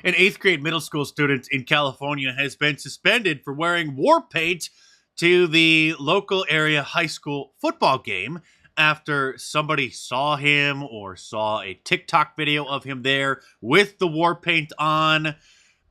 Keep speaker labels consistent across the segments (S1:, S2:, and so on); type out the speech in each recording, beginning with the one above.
S1: An 8th grade middle school student in California has been suspended for wearing war paint to the local area high school football game after somebody saw him or saw a TikTok video of him there with the war paint on,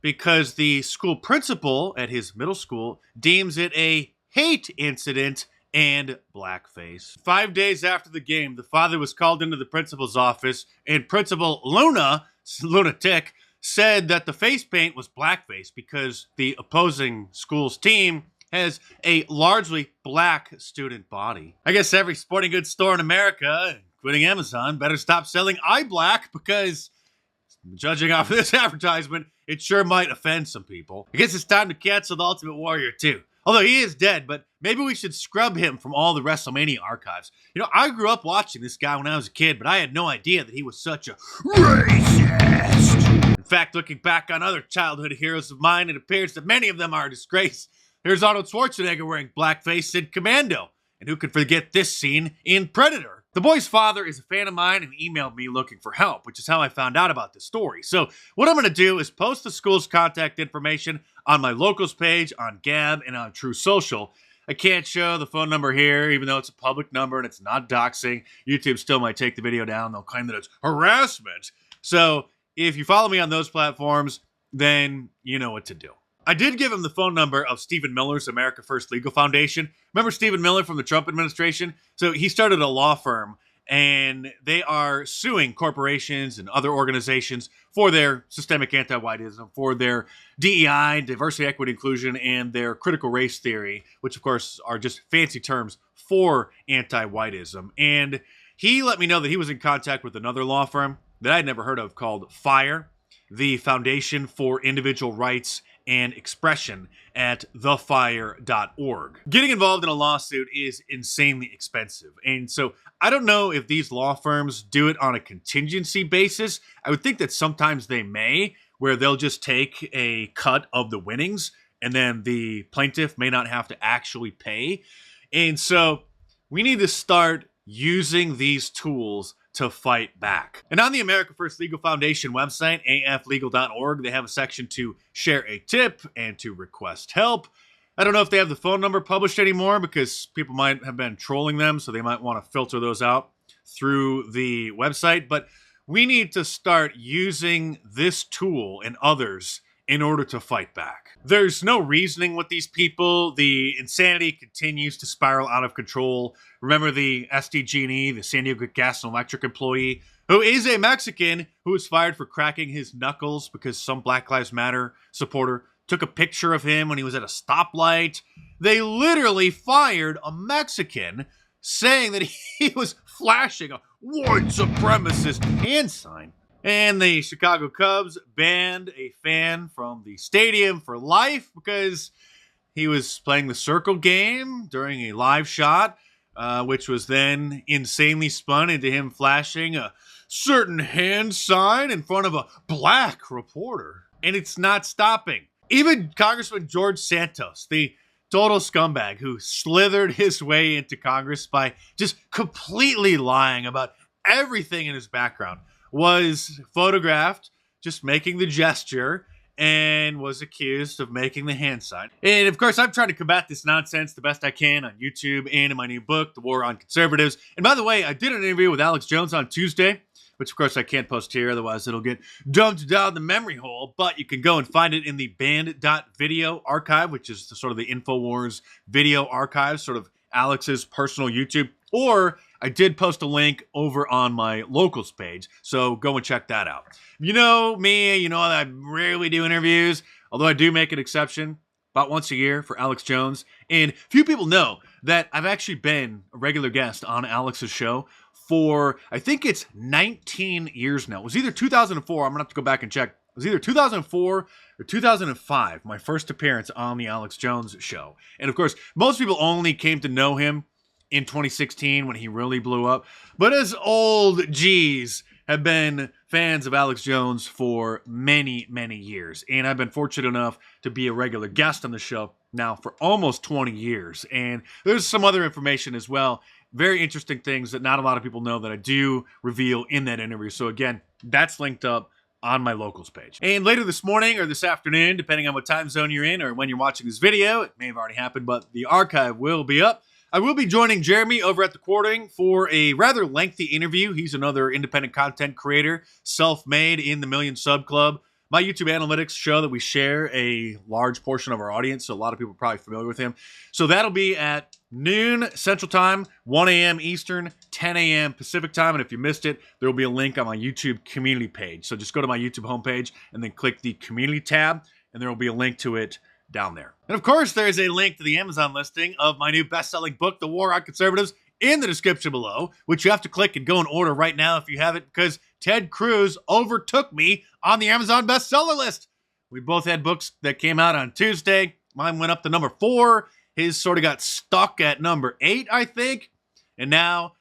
S1: because the school principal at his middle school deems it a hate incident and blackface. 5 days after the game, the father was called into the principal's office, and Principal Lunatic, said that the face paint was blackface because the opposing school's team has a largely black student body. I guess every sporting goods store in America, including Amazon, better stop selling eye black, because judging off of this advertisement, it sure might offend some people. I guess it's time to cancel the Ultimate Warrior too. Although he is dead, but maybe we should scrub him from all the WrestleMania archives. You know, I grew up watching this guy when I was a kid, but I had no idea that he was such a racist. In fact, looking back on other childhood heroes of mine, it appears that many of them are a disgrace. Here's Arnold Schwarzenegger wearing blackface in Commando. And who could forget this scene in Predator? The boy's father is a fan of mine and emailed me looking for help, which is how I found out about this story. So what I'm going to do is post the school's contact information on my locals page, on Gab, and on True Social. I can't show the phone number here, even though it's a public number and it's not doxing. YouTube still might take the video down. They'll claim that it's harassment. So if you follow me on those platforms, then you know what to do. I did give him the phone number of Stephen Miller's America First Legal Foundation. Remember Stephen Miller from the Trump administration? So he started a law firm, and they are suing corporations and other organizations for their systemic anti-whiteism, for their DEI, diversity, equity, inclusion, and their critical race theory, which of course are just fancy terms for anti-whiteism. And he let me know that he was in contact with another law firm that I'd never heard of called FIRE, the Foundation for Individual Rights and Expression, at thefire.org. Getting involved in a lawsuit is insanely expensive. And so I don't know if these law firms do it on a contingency basis. I would think that sometimes they may, where they'll just take a cut of the winnings and then the plaintiff may not have to actually pay. And so we need to start using these tools to fight back. And on the America First Legal Foundation website, aflegal.org, they have a section to share a tip and to request help. I don't know if they have the phone number published anymore because people might have been trolling them, so they might want to filter those out through the website. But we need to start using this tool and others in order to fight back. There's no reasoning with these people. The insanity continues to spiral out of control. Remember the SDG&E, the San Diego Gas and Electric employee, who is a Mexican, who was fired for cracking his knuckles because some Black Lives Matter supporter took a picture of him when he was at a stoplight. They literally fired a Mexican saying that he was flashing a white supremacist hand sign. And the Chicago Cubs banned a fan from the stadium for life because he was playing the circle game during a live shot, which was then insanely spun into him flashing a certain hand sign in front of a black reporter. And it's not stopping. Even Congressman George Santos, the total scumbag who slithered his way into Congress by just completely lying about everything in his background, was photographed just making the gesture and was accused of making the hand sign. And of course, I'm trying to combat this nonsense the best I can on YouTube and in my new book, The War on Conservatives. And by the way, I did an interview with Alex Jones on Tuesday, which of course I can't post here, otherwise it'll get dumped down the memory hole, but you can go and find it in the banned.video archive, which is sort of the InfoWars video archive, sort of Alex's personal YouTube. Or I did post a link over on my locals page, so go and check that out. You know me, you know that I rarely do interviews, although I do make an exception about once a year for Alex Jones. And few people know that I've actually been a regular guest on Alex's show for, I think it's 19 years now. It was either 2004, I'm going to have to go back and check. It was either 2004 or 2005, my first appearance on the Alex Jones show. And of course, most people only came to know him in 2016 when he really blew up. But us old G's have been fans of Alex Jones for many, many years. And I've been fortunate enough to be a regular guest on the show now for almost 20 years. And there's some other information as well. Very interesting things that not a lot of people know that I do reveal in that interview. So again, that's linked up on my locals page. And later this morning or this afternoon, depending on what time zone you're in or when you're watching this video, it may have already happened, but the archive will be up. I will be joining Jeremy over at The Quartering for a rather lengthy interview. He's another independent content creator, self-made in the Million Sub Club. My YouTube analytics show that we share a large portion of our audience, so a lot of people are probably familiar with him. So that'll be at noon Central Time, 1 a.m. Eastern, 10 a.m. Pacific Time. And if you missed it, there will be a link on my YouTube community page. So just go to my YouTube homepage and then click the community tab, and there will be a link to it down there. And of course, there is a link to the Amazon listing of my new best-selling book, The War on Conservatives, in the description below, which you have to click and go and order right now if you haven't, because Ted Cruz overtook me on the Amazon bestseller list. We both had books that came out on Tuesday. Mine went up to number 4. His sort of got stuck at number 8, I think. And now,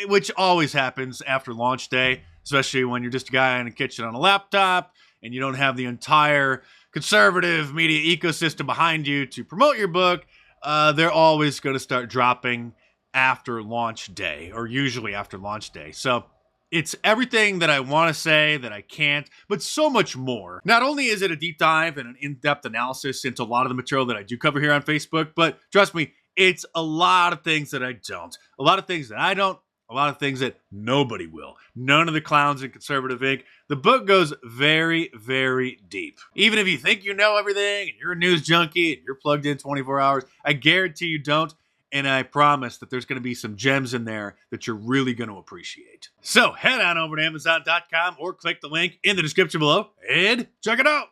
S1: which always happens after launch day, especially when you're just a guy in a kitchen on a laptop and you don't have the entire conservative media ecosystem behind you to promote your book, they're always going to start dropping after launch day, or usually after launch day. So it's everything that I want to say that I can't, but so much more. Not only is it a deep dive and an in-depth analysis into a lot of the material that I do cover here on Facebook, but trust me, it's a lot of things that I don't. A lot of things that I don't, a lot of things that nobody will. None of the clowns in Conservative Inc. The book goes very, very deep. Even if you think you know everything and you're a news junkie and you're plugged in 24 hours, I guarantee you don't. And I promise that there's going to be some gems in there that you're really going to appreciate. So head on over to Amazon.com or click the link in the description below and check it out.